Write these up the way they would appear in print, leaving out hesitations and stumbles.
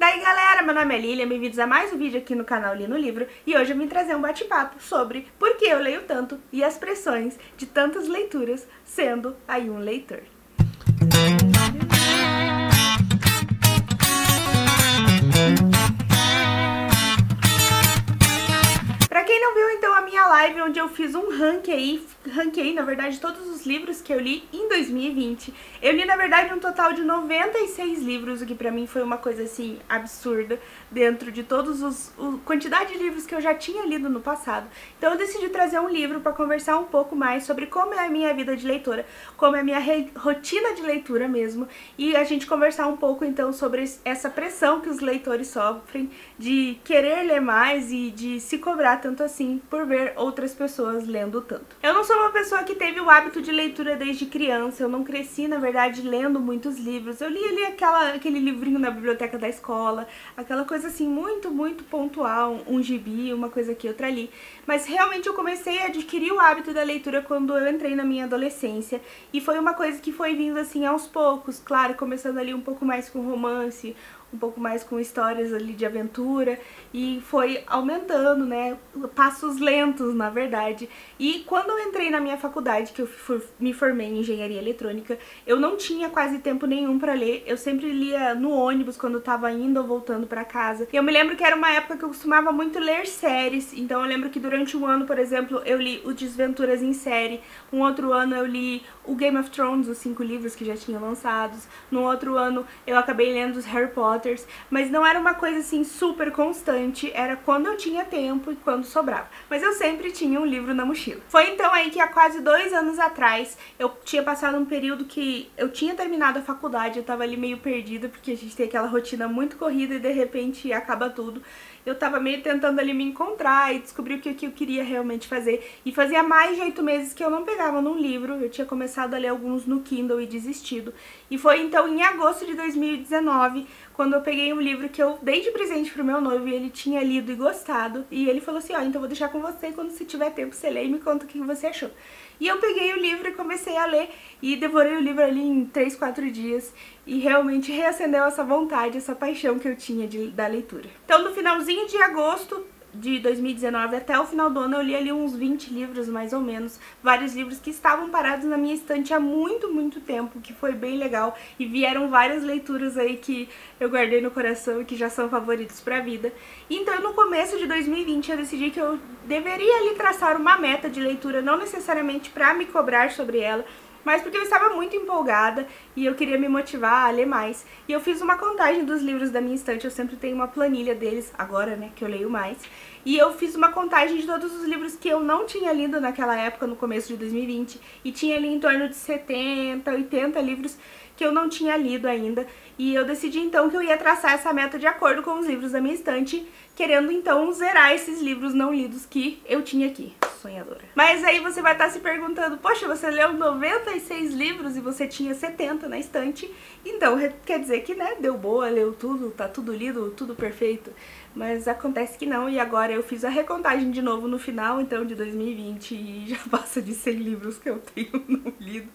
Daí galera, meu nome é Lilian, bem-vindos a mais um vídeo aqui no canal Li no Livro e hoje eu vim trazer um bate-papo sobre por que eu leio tanto e as pressões de tantas leituras sendo aí um leitor. Pra quem não viu então a minha live onde eu fiz um ranqueei na verdade todos os livros que eu li em 2020. Eu li na verdade um total de 96 livros, o que pra mim foi uma coisa assim absurda dentro de todos quantidade de livros que eu já tinha lido no passado. Então eu decidi trazer um livro pra conversar um pouco mais sobre como é a minha vida de leitora, como é a minha rotina de leitura mesmo, e a gente conversar um pouco então sobre essa pressão que os leitores sofrem de querer ler mais e de se cobrar tanto assim por ver outras pessoas lendo tanto. Eu não sou uma pessoa que teve o hábito de leitura desde criança, eu não cresci na verdade lendo muitos livros, eu li ali aquele livrinho na biblioteca da escola, aquela coisa assim muito pontual, um gibi, uma coisa aqui, outra ali, mas realmente eu comecei a adquirir o hábito da leitura quando eu entrei na minha adolescência e foi uma coisa que foi vindo assim aos poucos, claro, começando ali um pouco mais com romance, um pouco mais com histórias ali de aventura e foi aumentando, né, passos lentos na verdade. E quando eu entrei na minha faculdade, que eu me formei em engenharia eletrônica, eu não tinha quase tempo nenhum pra ler, eu sempre lia no ônibus quando eu tava indo ou voltando pra casa. E eu me lembro que era uma época que eu costumava muito ler séries, então eu lembro que durante um ano, por exemplo, eu li o Desventuras em Série, um outro ano eu li o Game of Thrones, os 5 livros que já tinham lançados, no outro ano eu acabei lendo os Harry Potter, mas não era uma coisa assim super constante, era quando eu tinha tempo e quando sobrava. Mas eu sempre tinha um livro na mochila. Foi então aí que há quase 2 anos atrás eu tinha passado um período que eu tinha terminado a faculdade, eu tava ali meio perdida porque a gente tem aquela rotina muito corrida e de repente acaba tudo. Eu tava meio tentando ali me encontrar e descobrir o que eu queria realmente fazer. E fazia mais de 8 meses que eu não pegava num livro, eu tinha começado a ler alguns no Kindle e desistido. E foi então em agosto de 2019, quando eu peguei um livro que eu dei de presente pro meu noivo e ele tinha lido e gostado. E ele falou assim, ó, então vou deixar com você, quando você tiver tempo você lê e me conta o que você achou. E eu peguei o livro e comecei a ler e devorei o livro ali em 3, 4 dias e realmente reacendeu essa vontade, essa paixão que eu tinha da leitura. Então no finalzinho de agosto de 2019 até o final do ano eu li ali uns 20 livros mais ou menos, vários livros que estavam parados na minha estante há muito tempo, que foi bem legal e vieram várias leituras aí que eu guardei no coração e que já são favoritos pra vida. Então no começo de 2020 eu decidi que eu deveria ali traçar uma meta de leitura, não necessariamente pra me cobrar sobre ela, mas porque eu estava muito empolgada e eu queria me motivar a ler mais. E eu fiz uma contagem dos livros da minha estante, eu sempre tenho uma planilha deles, agora, né, que eu leio mais. E eu fiz uma contagem de todos os livros que eu não tinha lido naquela época, no começo de 2020. E tinha ali em torno de 70, 80 livros que eu não tinha lido ainda. E eu decidi então que eu ia traçar essa meta de acordo com os livros da minha estante, querendo então zerar esses livros não lidos que eu tinha aqui. Sonhadora. Mas aí você vai estar se perguntando, poxa, você leu 96 livros e você tinha 70 na estante, então quer dizer que, né, deu boa, leu tudo, tá tudo lido, tudo perfeito. Mas acontece que não, e agora eu fiz a recontagem de novo no final, então, de 2020 e já passa de 100 livros que eu tenho não lido.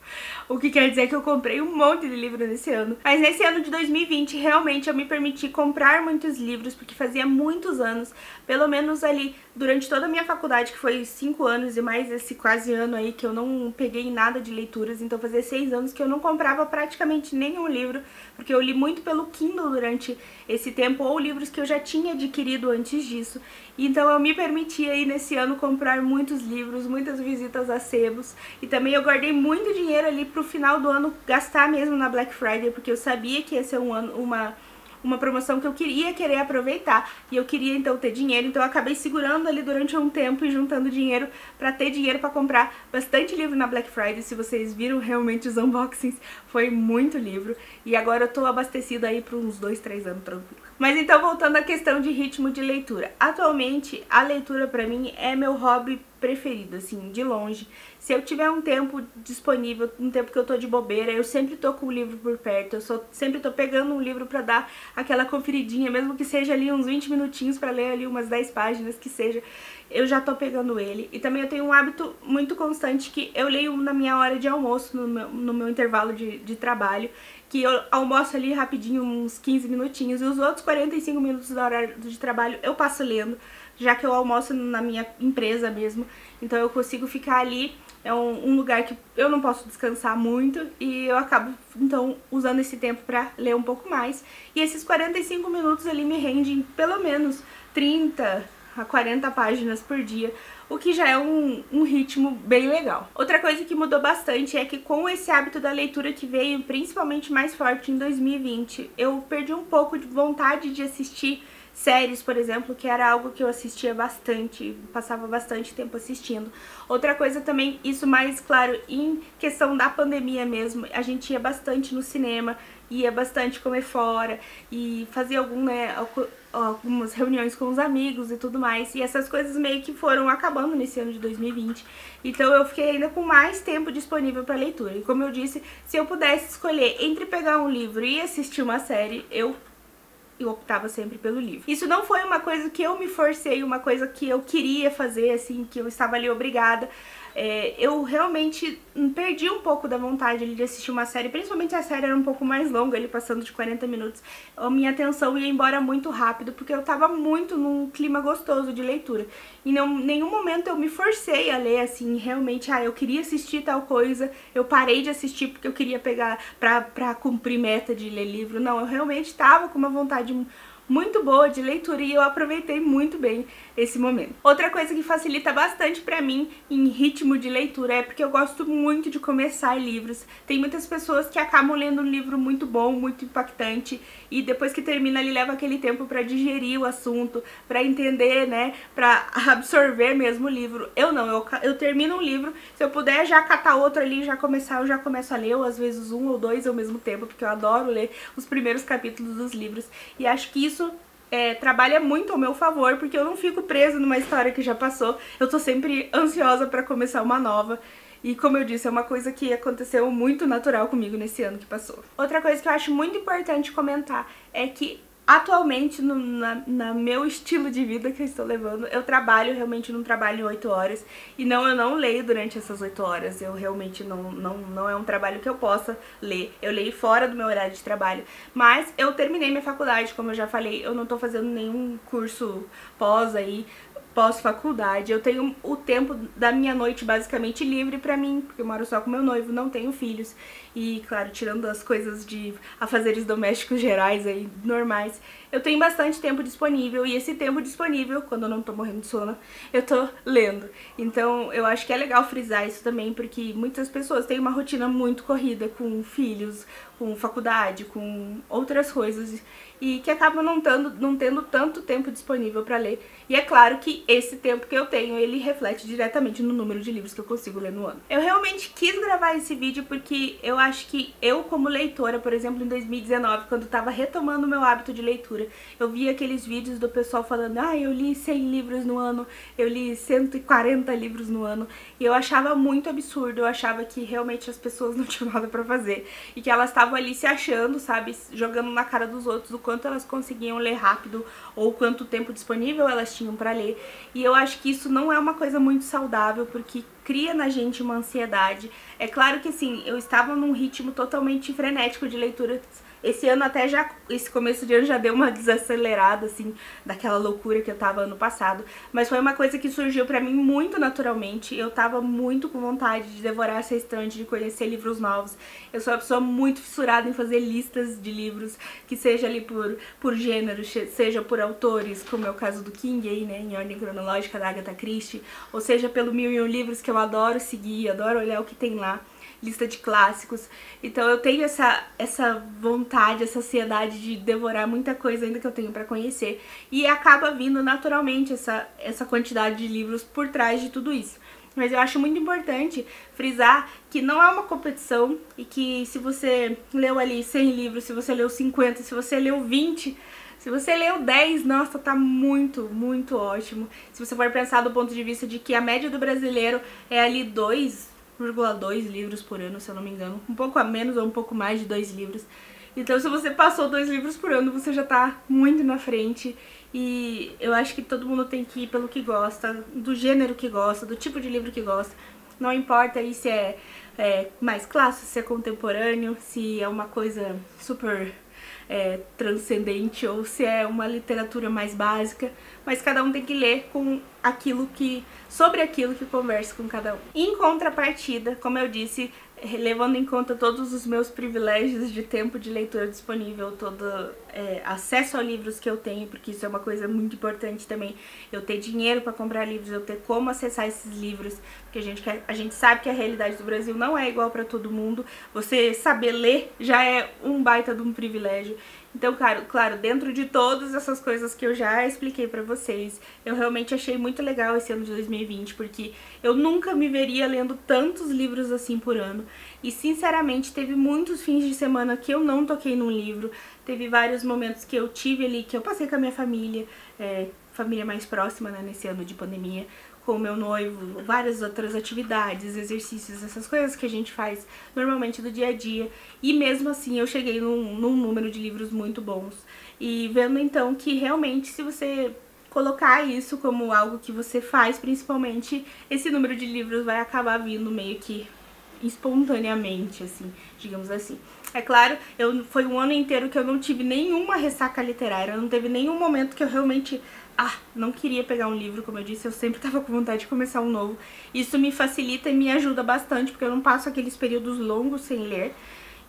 O que quer dizer que eu comprei um monte de livro nesse ano. Mas nesse ano de 2020, realmente, eu me permiti comprar muitos livros, porque fazia muitos anos, pelo menos ali, durante toda a minha faculdade, que foi 5 anos e mais esse quase ano aí, que eu não peguei nada de leituras, então fazia 6 anos que eu não comprava praticamente nenhum livro, porque eu li muito pelo Kindle durante esse tempo, ou livros que eu já tinha adquirido antes disso. Então eu me permiti aí nesse ano comprar muitos livros, muitas visitas a sebos, e também eu guardei muito dinheiro ali pro final do ano gastar mesmo na Black Friday, porque eu sabia que ia ser uma promoção que eu queria querer aproveitar e eu queria então ter dinheiro, então eu acabei segurando ali durante um tempo e juntando dinheiro pra ter dinheiro pra comprar bastante livro na Black Friday. Se vocês viram realmente os unboxings, foi muito livro e agora eu tô abastecida aí por uns 2, 3 anos tranquilo. Mas então voltando à questão de ritmo de leitura, atualmente a leitura pra mim é meu hobby preferido, assim, de longe. Se eu tiver um tempo disponível, um tempo que eu tô de bobeira, eu sempre tô com o livro por perto, sempre tô pegando um livro pra dar aquela conferidinha, mesmo que seja ali uns 20 minutinhos pra ler ali umas 10 páginas, que seja, eu já tô pegando ele. E também eu tenho um hábito muito constante que eu leio na minha hora de almoço, no meu intervalo de trabalho. que eu almoço ali rapidinho, uns 15 minutinhos, e os outros 45 minutos da hora de trabalho eu passo lendo, já que eu almoço na minha empresa mesmo, então eu consigo ficar ali. É um lugar que eu não posso descansar muito e eu acabo, então, usando esse tempo pra ler um pouco mais. E esses 45 minutos ali me rendem pelo menos 30 a 40 páginas por dia, o que já é um ritmo bem legal. Outra coisa que mudou bastante é que com esse hábito da leitura que veio principalmente mais forte em 2020, eu perdi um pouco de vontade de assistir séries, por exemplo, que era algo que eu assistia bastante, passava bastante tempo assistindo. Outra coisa também, isso mais claro, em questão da pandemia mesmo, a gente ia bastante no cinema, ia bastante comer fora e fazia algumas reuniões com os amigos e tudo mais, e essas coisas meio que foram acabando nesse ano de 2020, então eu fiquei ainda com mais tempo disponível para leitura. E como eu disse, se eu pudesse escolher entre pegar um livro e assistir uma série, eu optava sempre pelo livro. Isso não foi uma coisa que eu me forcei, uma coisa que eu queria fazer, assim, que eu estava ali obrigada. Eu realmente perdi um pouco da vontade ali de assistir uma série, principalmente a série era um pouco mais longa, ali passando de 40 minutos. A minha atenção ia embora muito rápido, porque eu tava muito num clima gostoso de leitura. E em nenhum momento eu me forcei a ler, assim, realmente, eu queria assistir tal coisa, eu parei de assistir porque eu queria pegar pra cumprir meta de ler livro. Não, eu realmente tava com uma vontade muito boa de leitura e eu aproveitei muito bem esse momento. Outra coisa que facilita bastante pra mim em ritmo de leitura é porque eu gosto muito de começar livros. Tem muitas pessoas que acabam lendo um livro muito bom, muito impactante e depois que termina ele leva aquele tempo pra digerir o assunto, pra entender, né, pra absorver mesmo o livro. Eu não, eu termino um livro, se eu puder já catar outro ali, eu já começo a ler, ou às vezes um ou dois ao mesmo tempo, porque eu adoro ler os primeiros capítulos dos livros e acho que isso trabalha muito ao meu favor, porque eu não fico presa numa história que já passou, eu tô sempre ansiosa pra começar uma nova. E como eu disse, é uma coisa que aconteceu muito natural comigo nesse ano que passou. Outra coisa que eu acho muito importante comentar é que atualmente, no meu estilo de vida que eu estou levando, eu trabalho, realmente não trabalho em 8 horas. E não, eu não leio durante essas 8 horas. Eu realmente não é um trabalho que eu possa ler. Eu leio fora do meu horário de trabalho. Mas eu terminei minha faculdade, como eu já falei, eu não tô fazendo nenhum curso pós-faculdade, eu tenho o tempo da minha noite basicamente livre pra mim, porque eu moro só com meu noivo, não tenho filhos. E, claro, tirando as coisas de afazeres domésticos gerais aí, normais, eu tenho bastante tempo disponível, e esse tempo disponível, quando eu não tô morrendo de sono, eu tô lendo. Então, eu acho que é legal frisar isso também, porque muitas pessoas têm uma rotina muito corrida com filhos, com faculdade, com outras coisas, e que acabam não tendo tanto tempo disponível pra ler. E é claro que esse tempo que eu tenho, ele reflete diretamente no número de livros que eu consigo ler no ano. Eu realmente quis gravar esse vídeo porque eu acho que eu, como leitora, por exemplo, em 2019, quando eu tava retomando o meu hábito de leitura, eu via aqueles vídeos do pessoal falando, eu li 100 livros no ano, eu li 140 livros no ano, e eu achava muito absurdo, eu achava que realmente as pessoas não tinham nada pra fazer, e que elas estavam ali se achando, sabe, jogando na cara dos outros o quanto elas conseguiam ler rápido, ou quanto tempo disponível elas tinham pra ler, e eu acho que isso não é uma coisa muito saudável, porque cria na gente uma ansiedade. É claro que assim, eu estava num ritmo totalmente frenético de leitura. Esse ano até esse começo de ano já deu uma desacelerada, assim, daquela loucura que eu tava ano passado. Mas foi uma coisa que surgiu pra mim muito naturalmente. Eu tava muito com vontade de devorar essa estante, de conhecer livros novos. Eu sou uma pessoa muito fissurada em fazer listas de livros, que seja ali por gênero, seja por autores, como é o caso do King aí, né, em ordem cronológica da Agatha Christie, ou seja pelo 1001 livros que eu adoro seguir, adoro olhar o que tem lá. Lista de clássicos, então eu tenho essa vontade, essa ansiedade de devorar muita coisa ainda que eu tenho pra conhecer, e acaba vindo naturalmente essa quantidade de livros por trás de tudo isso. Mas eu acho muito importante frisar que não é uma competição e que se você leu ali 100 livros, se você leu 50, se você leu 20, se você leu 10, nossa, tá muito, muito ótimo. Se você for pensar do ponto de vista de que a média do brasileiro é ali 2,2 livros por ano, se eu não me engano, um pouco a menos ou um pouco mais de 2 livros. Então se você passou 2 livros por ano, você já tá muito na frente, e eu acho que todo mundo tem que ir pelo que gosta, do gênero que gosta, do tipo de livro que gosta. Não importa aí se é mais clássico, se é contemporâneo, se é uma coisa super transcendente ou se é uma literatura mais básica, mas cada um tem que ler com sobre aquilo que conversa com cada um. Em contrapartida, como eu disse, levando em conta todos os meus privilégios de tempo de leitura disponível, todo acesso a livros que eu tenho, porque isso é uma coisa muito importante também, eu ter dinheiro para comprar livros, eu ter como acessar esses livros, porque a gente sabe que a realidade do Brasil não é igual para todo mundo, você saber ler já é um baita de um privilégio. Então, claro, dentro de todas essas coisas que eu já expliquei pra vocês, eu realmente achei muito legal esse ano de 2020, porque eu nunca me veria lendo tantos livros assim por ano. E, sinceramente, teve muitos fins de semana que eu não toquei num livro, teve vários momentos que eu tive ali, que eu passei com a minha família, família mais próxima, né, nesse ano de pandemia, com o meu noivo, várias outras atividades, exercícios, essas coisas que a gente faz normalmente do dia a dia. E mesmo assim eu cheguei num número de livros muito bons. E vendo então que realmente se você colocar isso como algo que você faz, principalmente, esse número de livros vai acabar vindo meio que espontaneamente, assim, digamos assim. É claro, foi um ano inteiro que eu não tive nenhuma ressaca literária, não teve nenhum momento que eu realmente não queria pegar um livro, como eu disse, eu sempre tava com vontade de começar um novo. Isso me facilita e me ajuda bastante, porque eu não passo aqueles períodos longos sem ler.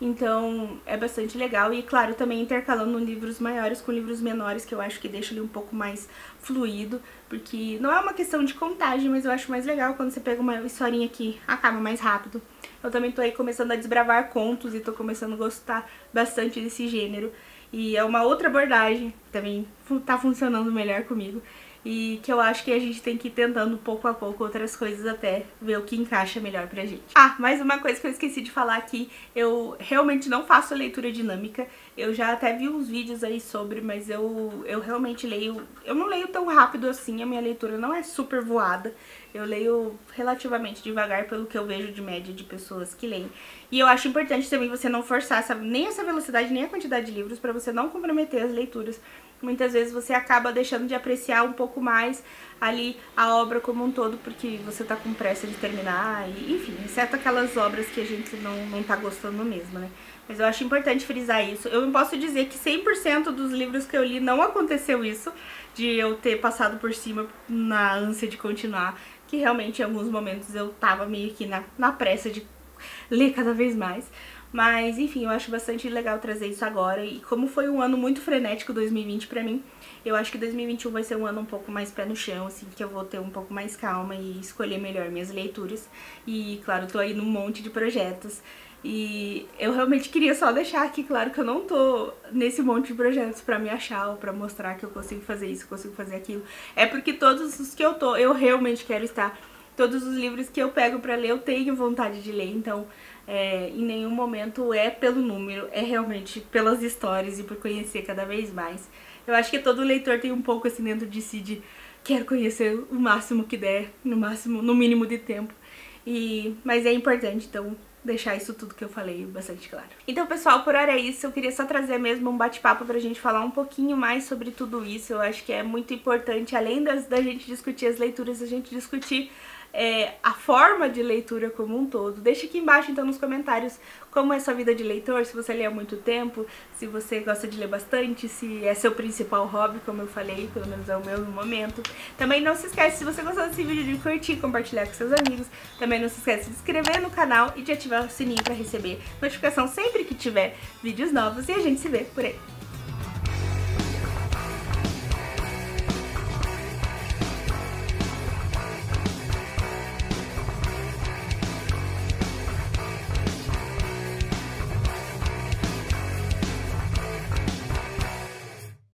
Então é bastante legal e, claro, também intercalando livros maiores com livros menores, que eu acho que deixa ele um pouco mais fluido, porque não é uma questão de contagem, mas eu acho mais legal quando você pega uma historinha que acaba mais rápido. Eu também tô aí começando a desbravar contos e tô começando a gostar bastante desse gênero. E é uma outra abordagem, também tá funcionando melhor comigo. E que eu acho que a gente tem que ir tentando pouco a pouco outras coisas até ver o que encaixa melhor pra gente. Mais uma coisa que eu esqueci de falar aqui, eu realmente não faço leitura dinâmica. Eu já até vi uns vídeos aí sobre, mas eu realmente leio... Eu não leio tão rápido assim, a minha leitura não é super voada. Eu leio relativamente devagar pelo que eu vejo de média de pessoas que leem. E eu acho importante também você não forçar nem essa velocidade, nem a quantidade de livros, pra você não comprometer as leituras. Muitas vezes você acaba deixando de apreciar um pouco mais ali a obra como um todo, porque você tá com pressa de terminar, e, enfim, exceto aquelas obras que a gente não tá gostando mesmo, né? Mas eu acho importante frisar isso. Eu não posso dizer que 100% dos livros que eu li não aconteceu isso, de eu ter passado por cima na ânsia de continuar, que realmente em alguns momentos eu tava meio que na pressa de ler cada vez mais. Mas, enfim, eu acho bastante legal trazer isso agora. E como foi um ano muito frenético, 2020 pra mim, eu acho que 2021 vai ser um ano um pouco mais pé no chão, assim, que eu vou ter um pouco mais calma e escolher melhor minhas leituras. E, claro, tô aí num monte de projetos. E eu realmente queria só deixar aqui claro que eu não tô nesse monte de projetos pra me achar ou pra mostrar que eu consigo fazer isso, consigo fazer aquilo. É porque todos os que eu tô, eu realmente quero estar. Todos os livros que eu pego pra ler, eu tenho vontade de ler, então em nenhum momento é pelo número, é realmente pelas histórias e por conhecer cada vez mais. Eu acho que todo leitor tem um pouco assim dentro de si de quero conhecer o máximo que der, no mínimo de tempo. Mas é importante, então, deixar isso tudo que eu falei bastante claro. Então, pessoal, por hora é isso. Eu queria só trazer mesmo um bate-papo pra gente falar um pouquinho mais sobre tudo isso. Eu acho que é muito importante, além da gente discutir as leituras, a gente discutir a forma de leitura como um todo. Deixa aqui embaixo então nos comentários como é sua vida de leitor, se você lê há muito tempo, se você gosta de ler bastante, se é seu principal hobby, como eu falei, pelo menos é o meu no momento. Também não se esquece, se você gostou desse vídeo, de curtir, compartilhar com seus amigos. Também não se esquece de se inscrever no canal e de ativar o sininho para receber notificação sempre que tiver vídeos novos, e a gente se vê por aí.